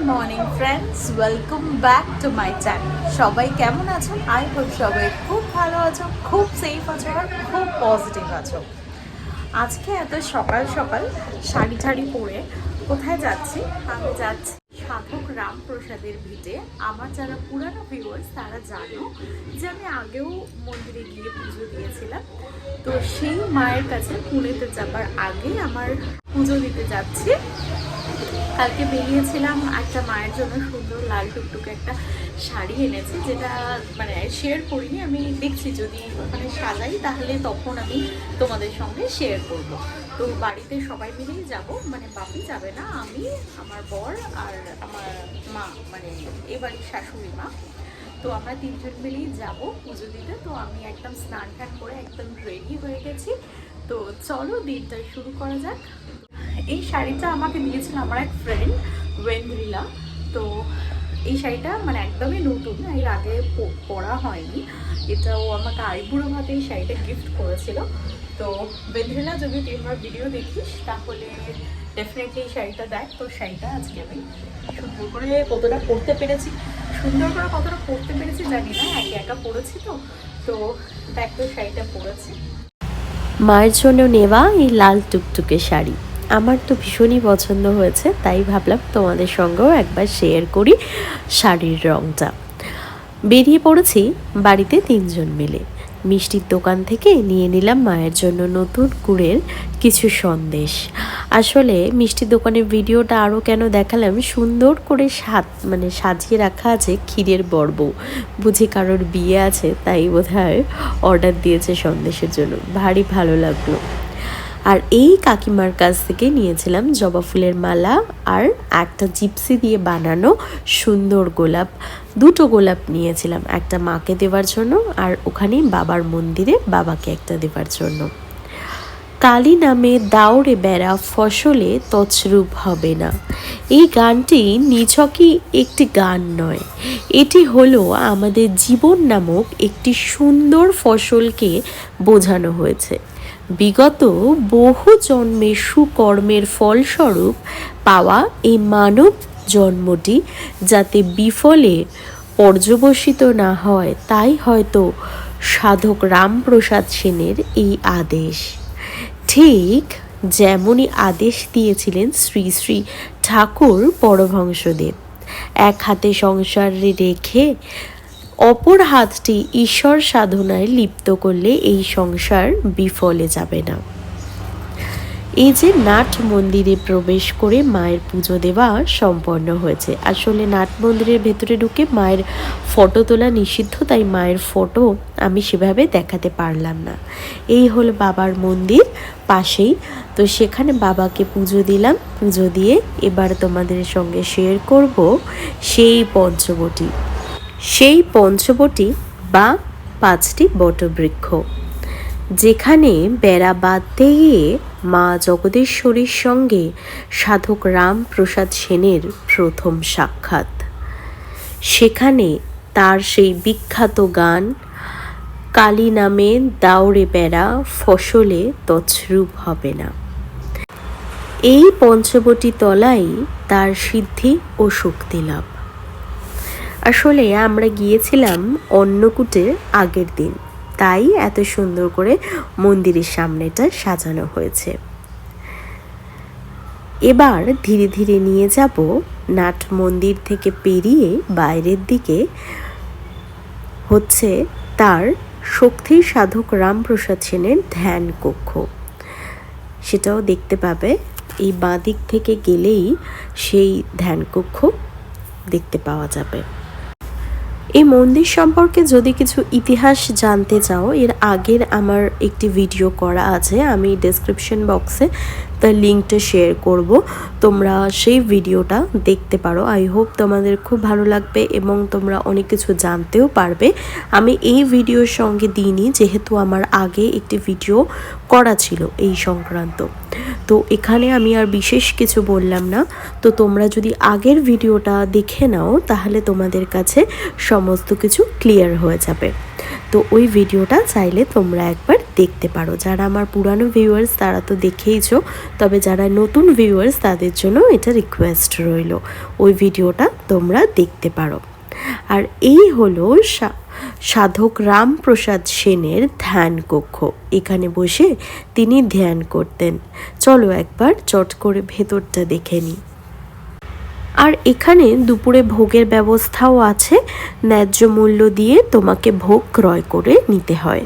Morning friends, welcome back to my channel. সবাই কেমন আছো? আই হোপ সবাই খুব ভালো আছো, খুব সেফ আছো আর খুব পজিটিভ আছো। আজকে এত সকাল সকাল শাড়ি ঠাড়ি পরে কোথায় যাচ্ছি? আমি যাচ্ছি সাধক রামপ্রসাদের ভিটে। আমার যারা পুরানো ভিউয়ার্স তারা জানো যে আমি আগেও মন্দিরে গিয়ে পুজো দিয়েছিলাম। তো সেই মায়ের কাছে পুনেতে যাবার আগে আমার পুজো দিতে যাচ্ছি। কালকে বেরিয়েছিলাম, একটা মায়ের জন্য সুন্দর লাল টুকটুকে একটা শাড়ি এনেছি, যেটা মানে শেয়ার করিনি। আমি দেখছি যদি ওখানে সাজাই তাহলে তখন আমি তোমাদের সঙ্গে শেয়ার করব। তো বাড়িতে সবাই মিলেই যাব, মানে বাপি যাবে না, আমি, আমার বর আর আমার মা, মানে এবারই শাশুড়ি মা। তো আমরা তিনজন মিলেই যাব পুজো দিতে। তো আমি একদম স্নান টান করে একদম রেডি হয়ে গেছি। তো চলো দিনটা শুরু করা যাক। এই শাড়িটা আমাকে দিয়েছিল আমার এক ফ্রেন্ড ওয়েন্দ্রিলা। তো এই শাড়িটা মানে একদমই নতুন, এর আগে পরা হয়নি। এটা ও আমাকে আইবুড়ো ভাতে এই শাড়িটা গিফট করেছিল। তো ওয়েন্দ্রিলা, যদি তুই আমার ভিডিও দেখিস তাহলে ডেফিনেটলি এই শাড়িটা দেখ। তো শাড়িটা আজকে আমি সুন্দর করে কতটা পরতে পেরেছি, জানি না, একা একা পরেছি। তো দেখ, তো শাড়িটা পরেছি। মায়ের জন্য নেওয়া এই লাল টুকটুকে শাড়ি আমার তো ভীষণই পছন্দ হয়েছে, তাই ভাবলাম তোমাদের সঙ্গেও একবার শেয়ার করি শাড়ির রঙটা। বেরিয়ে পড়েছি বাড়িতে তিনজন মিলে। মিষ্টির দোকান থেকে নিয়ে নিলাম মায়ের জন্য নতুন গুড়ের কিছু সন্দেশ। আসলে মিষ্টির দোকানের ভিডিওটা আরও কেন দেখালাম, সুন্দর করে সাজিয়ে রাখা আছে ক্ষীরের বড়বউ, বুঝি কারোর বিয়ে আছে তাই বোধহয় অর্ডার দিয়েছে সন্দেশের জন্য। ভারী ভালো লাগলো। আর এই কাকিমার কাছ থেকে নিয়েছিলাম জবা ফুলের মালা আর একটা জিপসি দিয়ে বানানো সুন্দর গোলাপ। দুটো গোলাপ নিয়েছিলাম, একটা মাকে দেওয়ার জন্য আর ওখানেই বাবার মন্দিরে বাবাকে একটা দেওয়ার জন্য। কালী নামে দাউড়ে বেড়া ফসলে তছরূপ হবে না, এই গানটি নিছকই একটি গান নয়, এটি হলো আমাদের জীবন নামক একটি সুন্দর ফসলকে বোঝানো হয়েছে। বিগত বহু জন্মের সুকর্মের ফলস্বরূপ পাওয়া এই মানব জন্মটি যাতে বিফলে পর্যবসিত না হয়, তাই হয়তো সাধক রামপ্রসাদ সেনের এই আদেশ। ঠিক যেমনই আদেশ দিয়েছিলেন শ্রী শ্রী ঠাকুর পরমহংসদেব। এক হাতে সংসার রেখে অপর হাতটি ঈশ্বর সাধনায় লিপ্ত করলে এই সংসার বিফলে যাবে না। এই যে নাট মন্দিরে প্রবেশ করে মায়ের পুজো দেওয়া সম্পন্ন হয়েছে। আসলে নাট মন্দিরের ভেতরে ঢুকে মায়ের ফটো তোলা নিষিদ্ধ, তাই মায়ের ফটো আমি সেভাবে দেখাতে পারলাম না। এই হলো বাবার মন্দির পাশেই। তো সেখানে বাবাকে পুজো দিলাম। পুজো দিয়ে এবার তোমাদের সঙ্গে শেয়ার করব সেই পঞ্চবটি বা 5টি বটবৃক্ষ, যেখানে বেড়া বাঁধতে গিয়ে মা জগদীশ্বরীর সঙ্গে সাধক রামপ্রসাদ সেনের প্রথম সাক্ষাৎ। সেখানে তার সেই বিখ্যাত গান কালী নামে দাউড়ে বেড়া ফসলে তছরূপ হবে না। এই পঞ্চবটি তলাই তার সিদ্ধি ও শক্তি লাভ। আসলে আমরা গিয়েছিলাম অন্নকূটের আগের দিন, তাই এত সুন্দর করে মন্দিরের সামনেটা সাজানো হয়েছে। এবার ধীরে ধীরে নিয়ে যাব নাট মন্দির থেকে পেরিয়ে বাইরের দিকে, হচ্ছে তার শক্তির সাধক রামপ্রসাদ সেনের ধ্যান কক্ষ। সেটাও দেখতে পাবে। এই বাঁ দিক থেকে গেলেই সেই ধ্যান কক্ষ দেখতে পাওয়া যাবে। এই মন্দির সম্পর্কে যদি কিছু ইতিহাস জানতে চাও, এর আগের আমার একটি ভিডিও করা আছে, আমি ডেসক্রিপশন বক্সে তার লিঙ্কটা শেয়ার করব, তোমরা সেই ভিডিওটা দেখতে পারো। আই হোপ তোমাদের খুব ভালো লাগবে এবং তোমরা অনেক কিছু জানতেও পারবে। আমি এই ভিডিওর সঙ্গে দিইনি, যেহেতু আমার আগে একটি ভিডিও করা ছিল এই সংক্রান্ত। তো এখানে আমি আর বিশেষ কিছু বললাম না। তো তোমরা যদি আগের ভিডিওটা দেখে নাও তাহলে তোমাদের কাছে সমস্ত কিছু ক্লিয়ার হয়ে যাবে। তো ওই ভিডিওটা চাইলে তোমরা একবার দেখতে পারো। যারা আমার পুরানো ভিউয়ার্স তারা তো দেখেইছো, তবে যারা নতুন ভিউয়ার্স তাদের জন্য এটা রিকোয়েস্ট রইল, ওই ভিডিওটা তোমরা দেখতে পারো। আর এই হলো সাধক রামপ্রসাদ সেনের ধ্যান কক্ষ। এখানে বসে তিনি ধ্যান করতেন। চলো একবার চট করে ভেতরটা দেখে নিই। আর এখানে দুপুরে ভোগের ব্যবস্থাও আছে, ন্যায্য মূল্য দিয়ে তোমাকে ভোগ ক্রয় করে নিতে হয়।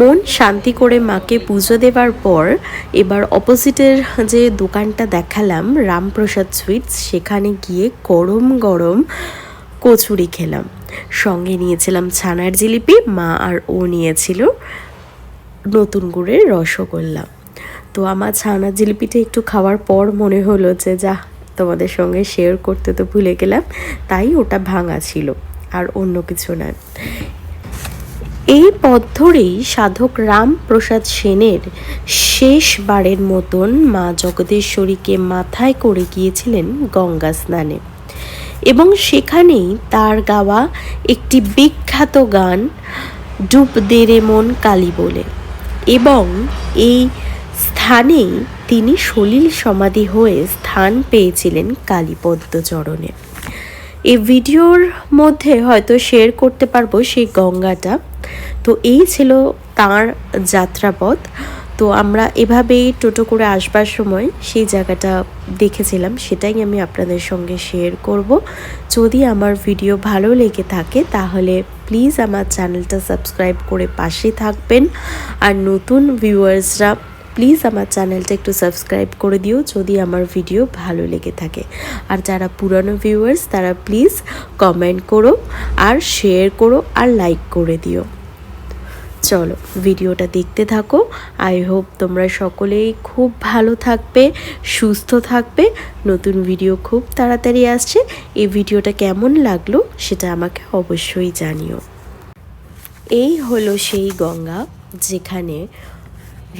মন শান্তি করে মাকে পুজো দেওয়ার পর এবার অপোজিটের যে দোকানটা দেখালাম রামপ্রসাদ সুইটস, সেখানে গিয়ে গরম গরম কচুরি খেলাম। সঙ্গে নিয়েছিলাম ছানার জিলিপি, মা আর ও নিয়েছিল নতুন গুড়ের রসগোল্লা। তো আমার ছানার জিলিপিটা একটু খাওয়ার পর মনে হলো যে যা তোমাদের সঙ্গে শেয়ার করতে তো ভুলে গেলাম, তাই ওটা ভাঙা ছিল আর অন্য কিছু না। এই পথ ধরেই সাধক রামপ্রসাদ সেনের শেষবারের মতন মা জগদীশ্বরীকে মাথায় করে গিয়েছিলেন গঙ্গা স্নানে, এবং সেখানেই তার গাওয়া একটি বিখ্যাত গান ডুব দে রে মন কালী বলে, এবং এই স্থানেই তিনি সলিল সমাধি হয়ে স্থান পেয়েছিলেন কালীপদ্ম চরণে। এই ভিডিওর মধ্যে হয়তো শেয়ার করতে পারবো সেই গঙ্গাটা। তো এই ছিল তার যাত্রাপথ। তো আমরা এভাবেই টোটো করে আসবার সময় সেই জায়গাটা দেখেছিলাম, সেটাই আমি আপনাদের সঙ্গে শেয়ার করব। যদি আমার ভিডিও ভালো লেগে থাকে তাহলে প্লিজ আমার চ্যানেলটা সাবস্ক্রাইব করে পাশে থাকবেন। আর নতুন ভিউয়ার্সরা প্লিজ আমার চ্যানেলটা একটু সাবস্ক্রাইব করে দিও যদি আমার ভিডিও ভালো লেগে থাকে। আর যারা পুরানো ভিউয়ার্স তারা প্লিজ কমেন্ট করো আর শেয়ার করো আর লাইক করে দিও। চলো ভিডিওটা দেখতে থাকো। আই হোপ তোমরা সকলেই খুব ভালো থাকবে, সুস্থ থাকবে। নতুন ভিডিও খুব তাড়াতাড়ি আসছে। এই ভিডিওটা কেমন লাগলো সেটা আমাকে অবশ্যই জানিও। এই হলো সেই গঙ্গা যেখানে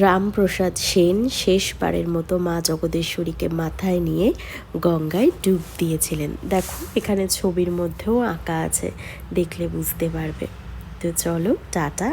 রামপ্রসাদ সেন শেষবারের মতো মা জগদীশ্বরীকে মাথায় নিয়ে গঙ্গায় ডুব দিয়েছিলেন। দেখো এখানে ছবির মধ্যেও আঁকা আছে, দেখলে বুঝতে পারবে। তো চলো টাটা।